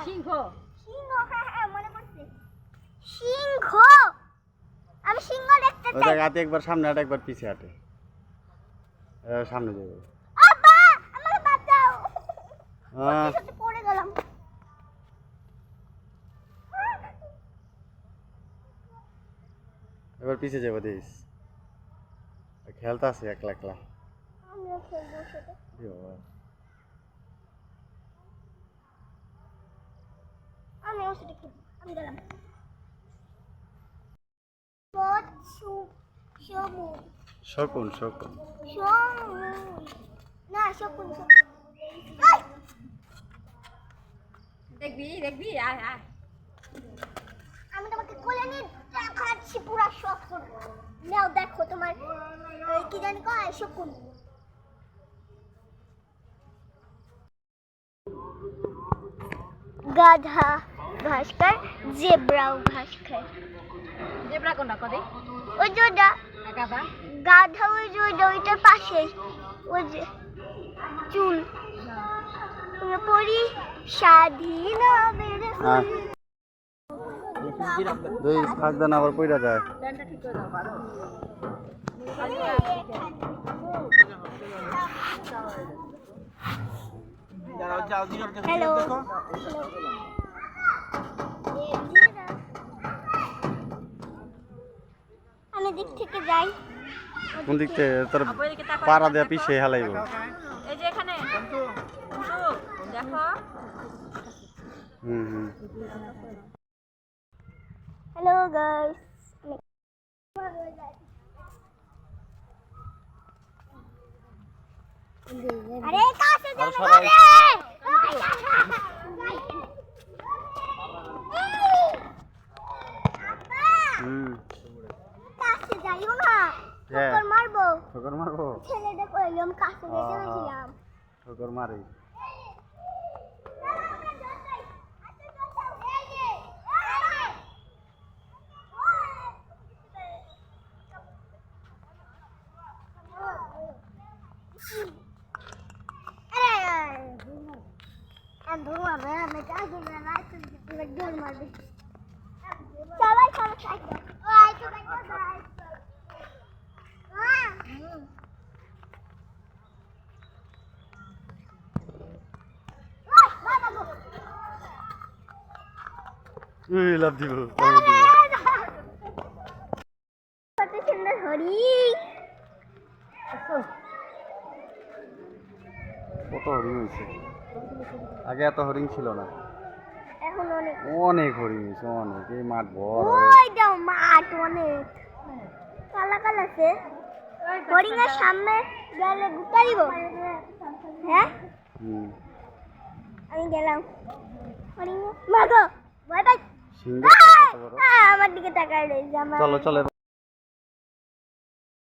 সিংহ সিংহ হ্যাঁ হ্যাঁ মনে পড়ছে সিংহ আমি সিংহ দেখতে ওই চাই দেখ হাতে একবার সামনে হাঁটে একবার পিছে হাঁটে সামনে যাবে আব্বা আমাকে বাঁচাও হ্যাঁ সাথে পড়ে গেলাম এবার পিছে যাবো দেখিস খেলতে আছে একলা একলা আমিও খেলবো সাথে কি বাবা আমিও সাথে খেলবো আমি গেলাম পথ সমু শকুন শকুন সমু না শকুন দেখবি দেখবি আয় আয় আমি তোমাকে কোলে নিয়ে দেখাচ্ছি পুরা শকুন নাও দেখো তোমার কি জানি কয় শকুন গাধা ঘাস খায় জেব্রাও ঘাস খায় জেব্রা কোনটা কদি ওই যে ওটা গাধা গাধা ওই যে ওইটার পাশে ওই যে চুল তুমি পড়ি স্বাধীন বেড়ে হ্যাঁ দেখিস খাগদা না আবার পইরা যায় প্যান্টটা ঠিক করে দাও পারো হ্যালো আমি দিক থেকে যাই কোন দিক থেকে তোর পাড়া দেয়া পিছে হেলাইব এই যে এখানে দেখো হুম হ্যালো গাইস আরে কাছে আর যাও সবাই হুম কাছে যাইও না হ্যাঁ। ঠোকর মারবো ঠোকর মারবো ছেলেটা কইলাম কাছে যেতে বলছিলাম ঠোকর মারি সবাই সবাই খাইছো ওই সবাই সবাই উই লাভ দিব কত সুন্দর হরি কত হরিণ হয়েছে আগে এত হরিণ ছিল না এখন অনেক অনেক হরিণ হয়েছে অনেক এই মাঠ ভর ওই দাও মাঠ অনেক কালা কালা আছে হরিণের সামনে গেলে গুতা দিব হ্যাঁ হুম আমি গেলাম হরিণ মাগো বাই বাই সিং দেখছো কত বড় আমার দিকে তাকায় রয়েছে আমার চলো চলো